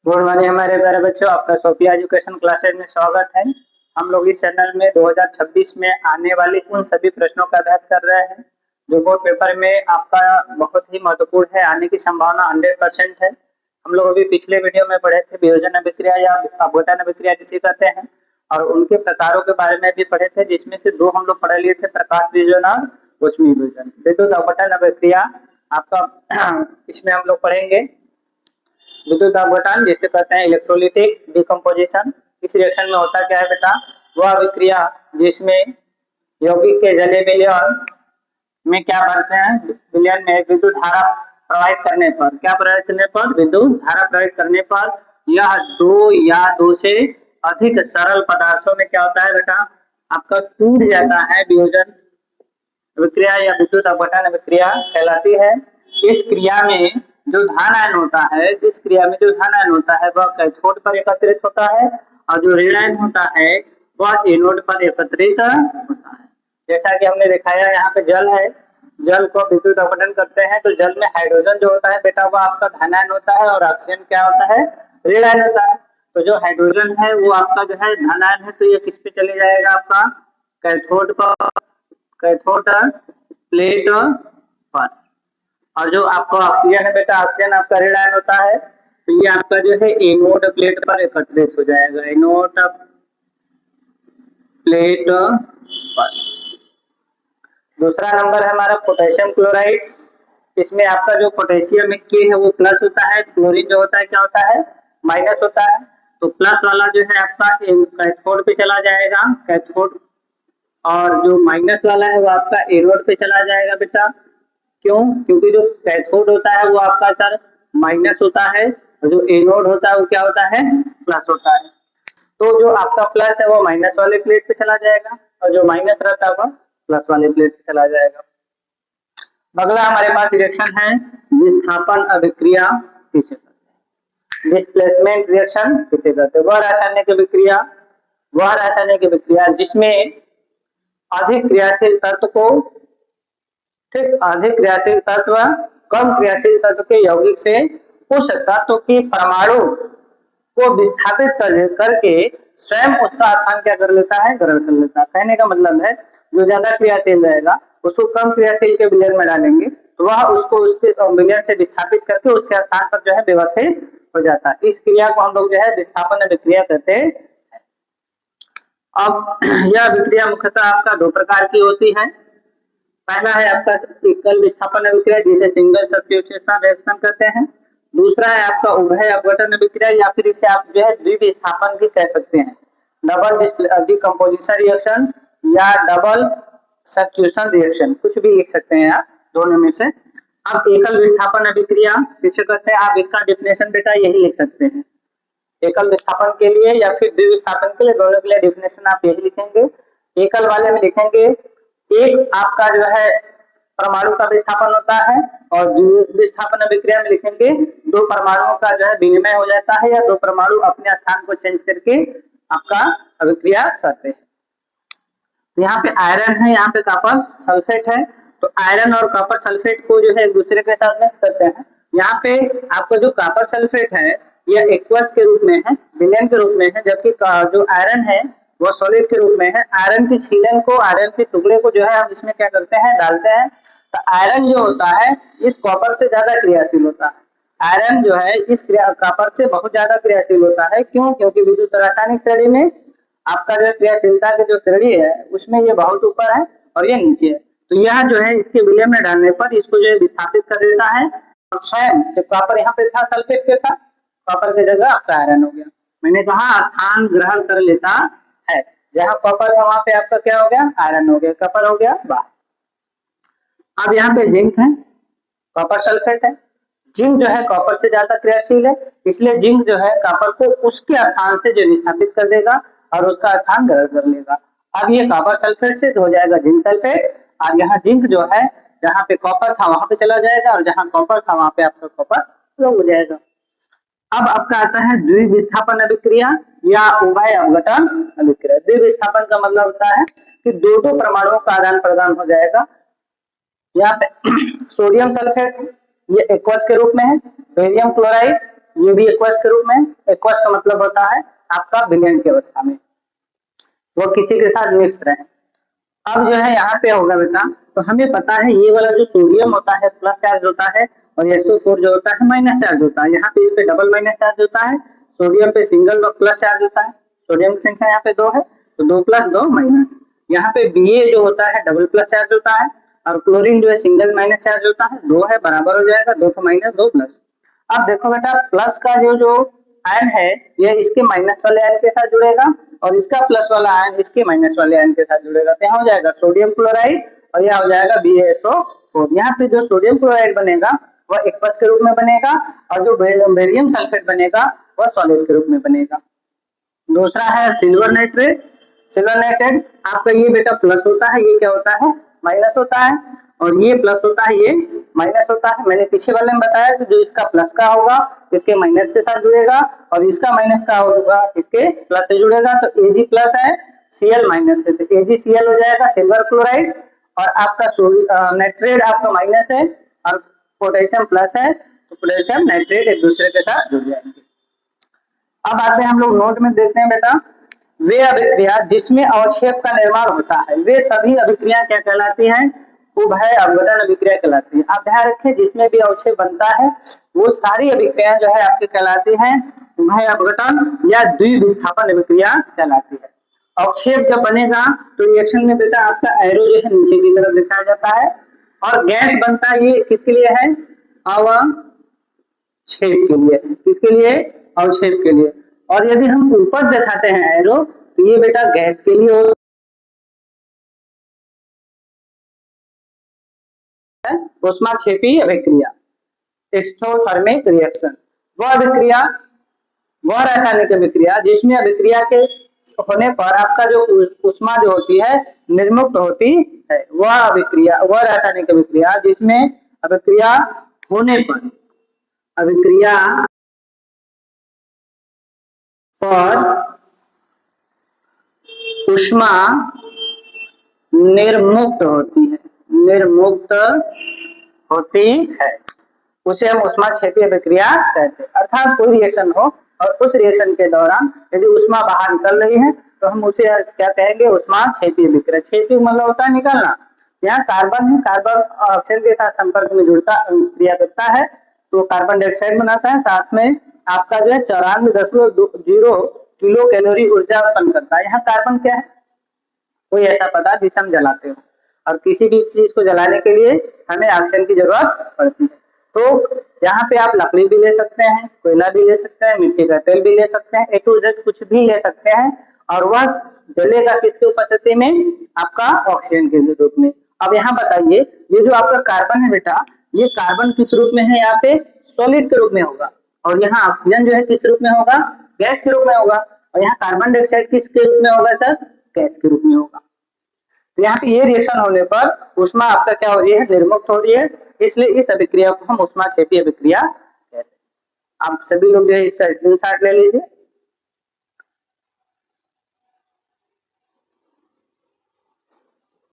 Good morning हमारे प्यारे बच्चों, आपका सोफिया एजुकेशन क्लासेज में स्वागत है। हम लोग इस चैनल में 2026 में आने वाले उन सभी प्रश्नों का अभ्यास कर रहे हैं जो बोर्ड पेपर में आपका बहुत ही महत्वपूर्ण है, आने की संभावना 100% है। हम लोग अभी पिछले वीडियो में पढ़े थे वियोजन अभिक्रिया या अपघटन अभिक्रिया जिसे कहते हैं, और उनके प्रकारों के बारे में भी पढ़े थे, जिसमें से दो हम लोग पढ़ लिए थे, प्रकाश वियोजन और ऊष्मीय वियोजन। विद्युत अपघटन अभिक्रिया आपका इसमें हम लोग पढ़ेंगे विद्युत अपघटन जिसे कहते हैं इलेक्ट्रोलिटिक डिकम्पोजिशन। इस रिएक्शन में होता क्या है बेटा, वह अभिक्रिया जिसमें यौगिक के जलीय विलयन में क्या करते हैं, विलयन में विद्युत धारा प्रवाहित करने पर, क्या प्रवाहित करने पर, विद्युत धारा प्रवाहित करने पर यह दो या दो से अधिक सरल पदार्थों में क्या होता है बेटा, आपका टूट जाता है। वियोजन अभिक्रिया या विद्युत अपघटन अभिक्रिया कहलाती है। इस क्रिया में जो धन आयन होता है, इस क्रिया में जो धन आयन होता है वह कैथोड पर एकत्रित होता है और जो ऋण आयन होता है वह एनोड पर एकत्रित होता है। जैसा कि हमने दिखाया, यहाँ पे जल है, जल को विद्युत अपघटन करते हैं तो जल में हाइड्रोजन जो होता है बेटा वह आपका धन आयन होता है और ऑक्सीजन क्या होता है, ऋण आयन होता है। तो जो हाइड्रोजन है वो आपका जो है धन आयन है, तो ये किस पे चले जाएगा, आपका कैथोड पर, कैथोड प्लेट पर। और जो आपका ऑक्सीजन है बेटा, ऑक्सीजन आपका ऋण आयन होता है, तो ये आपका जो है एनोड प्लेट पर एकत्रित हो जाएगा, एनोड प्लेट पर। दूसरा नंबर है हमारा पोटेशियम क्लोराइड। इसमें आपका जो पोटेशियम के है वो प्लस होता है, क्लोरीन जो होता है क्या होता है, माइनस होता है। तो प्लस वाला जो है आपका कैथोड पे चला जाएगा, कैथोड, और जो माइनस वाला है वो आपका एनोड पे चला जाएगा बेटा। क्यों? क्योंकि जो कैथोड होता है वो आपका सर माइनस होता है और जो एनोड होता है वो क्या होता है, प्लस होता है। तो जो आपका प्लस है वो माइनस वाले प्लेट पे चला जाएगा और जो माइनस रहता है वो प्लस वाले प्लेट पे चला जाएगा। अगला हमारे पास रिएक्शन है विस्थापन अभिक्रिया किसे कहते हैं, डिस्प्लेसमेंट रिएक्शन किसे कहते हैं। वह रासायनिक अभिक्रिया, वह रासायनिक अभिक्रिया जिसमें अधिक क्रियाशील तत्व को, ठीक, अधिक क्रियाशील तत्व कम क्रियाशील तत्व के यौगिक से उस तत्व की परमाणु को विस्थापित करके स्वयं उसका स्थान क्या कर लेता है, ग्रहण कर लेता है। कहने का मतलब है जो ज्यादा क्रियाशील रहेगा उसको कम क्रियाशील के विलयन में डालेंगे तो वह उसको उसके विलयन से विस्थापित करके उसके स्थान पर जो है व्यवस्थित हो जाता है। इस क्रिया को हम लोग जो है विस्थापन अभिक्रिया कहते हैं। अब यह अभिक्रिया मुख्यतः आपका दो प्रकार की होती है। पहला है आपका एकल विस्थापन अभिक्रिया जिसे सिंगल सब्स्टिट्यूशन रिएक्शन कहते हैं। दूसरा है आपका उभय अपघटन अभिक्रिया या फिर इसे आप जो है द्विविस्थापन भी कह सकते हैं, डबल डिकम्पोजिशन रिएक्शन या डबल सब्स्टिट्यूशन रिएक्शन, कुछ भी लिख सकते हैं आप दोनों में से। अब एकल विस्थापन अभिक्रिया किसे कहते हैं, आप इसका डेफिनेशन बेटा यही लिख सकते हैं, एकल विस्थापन के लिए या फिर द्विविस्थापन के लिए, दोनों के लिए डेफिनेशन आप यही लिखेंगे। एकल वाले में लिखेंगे एक आपका जो है परमाणु का विस्थापन होता है और विस्थापन अभिक्रिया में लिखेंगे दो परमाणुओं का जो है विनिमय हो जाता है या दो परमाणु अपने स्थान को चेंज करके आपका अभिक्रिया करते हैं। यहाँ पे आयरन है, यहाँ पे कॉपर सल्फेट है, तो आयरन और कॉपर सल्फेट को जो है एक दूसरे के साथ मिक्स करते हैं। यहाँ पे आपका जो कॉपर सल्फेट है यह एक्वस के रूप में है, विलयन के रूप में है, जबकि जो आयरन है वो सॉलिड के रूप में है। आयरन की छीलन को, आयरन के टुकड़े को जो है हम इसमें क्या करते हैं, डालते हैं। तो आयरन जो होता है इस कॉपर से ज्यादा क्रियाशील होता है। आयरन जो है इस कॉपर से बहुत ज्यादा क्रियाशील होता है। क्यों? क्योंकि विद्युत रासायनिक श्रेणी में आपका जो क्रियाशीलता की जो श्रेणी है उसमें ये बहुत ऊपर है और ये नीचे है। तो यह जो है इसके विलय में डालने पर इसको जो है विस्थापित कर देता है और स्वयं जो कॉपर यहाँ पे था सल्फेट के साथ, कॉपर की जगह आपका आयरन हो गया। मैंने कहा स्थान ग्रहण कर लेता है, जहां कॉपर था वहां पे आपका क्या हो गया, आयरन हो गया, कॉपर हो गया बाहर। अब यहाँ पे जिंक है, कॉपर सल्फेट है। जिंक जो है कॉपर से ज्यादा क्रियाशील है, इसलिए जिंक जो है कॉपर को उसके स्थान से जो विस्थापित कर देगा और उसका स्थान ग्रहण कर लेगा। अब ये कॉपर सल्फेट से हो जाएगा जिंक सल्फेट, और यहाँ जिंक जो है जहाँ पे कॉपर था वहां पे चला जाएगा और जहाँ कॉपर था वहां पे आपका कॉपर हो जाएगा। अब आपका आता है द्विविस्थापन अभिक्रिया या उभय अपघटन अभिक्रिया। द्विविस्थापन का मतलब होता है कि दो परमाणुओं का आदान प्रदान हो जाएगा। यहाँ पे सोडियम सल्फेट ये एक्वस के रूप में है, बेरियम क्लोराइड ये भी एक्वस के रूप में। एक्वस का मतलब होता है आपका विलयन की अवस्था में, वो किसी के साथ मिक्स रहे। अब जो है यहाँ पे होगा बेटा, तो हमें पता है ये वाला जो सोडियम होता है प्लस चार्ज होता है और SO4 जो होता है माइनस चार्ज होता है। यहाँ पे इस पे डबल माइनस चार्ज होता है, सोडियम पे सिंगल प्लस चार्ज होता है। सोडियम की संख्या यहाँ पे 2 है तो 2 प्लस 2 माइनस। यहाँ पे Ba जो होता है डबल प्लस चार्ज होता है और क्लोरीन जो है सिंगल माइनस चार्ज होता है। 2 है बराबर हो जाएगा, 2 माइनस 2 प्लस। अब देखो बेटा प्लस का जो आयन है यह इसके माइनस वाले आयन के साथ जुड़ेगा और इसका प्लस वाला आयन इसके माइनस वाले आयन के साथ जुड़ेगा, तो यहाँ हो जाएगा सोडियम क्लोराइड और यह हो जाएगा BaSO4। यहाँ पे जो सोडियम क्लोराइड बनेगा वह एक्वस के रूप में बनेगा और जो बेरियम सल्फेट बनेगा वह सॉलिड के रूप में बनेगा। दूसरा है सिल्वर नाइट्रेट। सिल्वर नाइट्रेट आपका ये बेटा प्लस होता है, ये क्या होता है माइनस होता है, और ये प्लस होता है ये माइनस होता है। मैंने पीछे वाले में बताया कि जो इसका प्लस का होगा इसके माइनस के साथ जुड़ेगा और इसका माइनस का होगा इसके प्लस से जुड़ेगा। तो Ag प्लस है Cl माइनस है तो AgCl हो जाएगा सिल्वर क्लोराइड, और आपका नाइट्रेट आपका माइनस है और पोटेशियम प्लस है तो पोटेशियम नाइट्रेट एक दूसरे के साथ जुड़ जाएंगे। अब आते हैं हम लोग नोट में देखते हैं बेटा, वे अभिक्रिया जिसमें अवक्षेप का निर्माण होता है वे सभी अभिक्रिया क्या कहलाती हैं, उभय अपघटन अभिक्रिया कहलाती है। आप ध्यान रखें जिसमें भी अवक्षेप बनता है वो सारी अभिक्रियाएं जो है आपकी कहलाती हैं उभय अपघटन या द्विविस्थापन अभिक्रिया कहलाती है। अवक्षेप जब बनेगा तो रिएक्शन में बेटा आपका एरो जो है नीचे की तरफ दिखाया जाता है और गैस बनता है ये किसके लिए है, अवक्षेप के लिए। किसके लिए, अवक्षेप के लिए। और यदि हम ऊपर दिखाते हैं एरो तो ये बेटा गैस के लिए ऊष्माक्षेपी अभिक्रिया एक्सोथर्मिक रिएक्शन। वह अभिक्रिया वह रासायनिक अभिक्रिया जिसमें अभिक्रिया के होने पर आपका जो ऊष्मा जो होती है निर्मुक्त होती है, वह अभिक्रिया वह रासायनिक अभिक्रिया जिसमें अभिक्रिया होने पर ऊष्मा निर्मुक्त होती है उसे हम ऊष्माक्षेपी अभिक्रिया कहते हैं। अर्थात कोई रिएक्शन हो और उस रिएक्शन के दौरान यदि ऊष्मा बाहर निकल रही है तो हम उसे क्या कहेंगे, ऊष्माक्षेपी अभिक्रिया। क्षेपी मतलब होता है निकलना। यहाँ कार्बन है, कार्बन ऑक्सीजन के साथ संपर्क में जुड़ता क्रिया करता है तो कार्बन डाइऑक्साइड बनाता है, साथ में आपका जो है 94.0 किलो कैलोरी ऊर्जा उत्पन्न करता है। यहाँ कार्बन क्या है, कोई ऐसा पदार्थ जिसे हम जलाते हो और किसी भी चीज को जलाने के लिए हमें ऑक्सीजन की जरूरत पड़ती है। तो यहाँ पे आप लकड़ी भी ले सकते हैं, कोयला भी ले सकते हैं, मिट्टी का तेल भी ले सकते हैं, A to Z कुछ भी ले सकते हैं और वह जलेगा किसकी उपस्थिति में, आपका ऑक्सीजन के रूप में। अब यहाँ बताइए ये जो आपका कार्बन है बेटा, ये कार्बन किस रूप में है, यहाँ पे सॉलिड के रूप में होगा और यहाँ ऑक्सीजन जो है किस रूप में होगा, गैस के रूप में होगा, और यहाँ कार्बन डाइऑक्साइड किसके रूप में होगा सर, गैस के रूप में होगा। तो यहाँ पे ये रिएक्शन होने पर ऊष्मा आपका क्या हो रही है, निर्मुक्त हो रही है, इसलिए इस अभिक्रिया को हम ऊष्माक्षेपी अभिक्रिया कहते हैं। आप सभी लोग जो है इसका स्क्रीनशॉट ले लीजिए।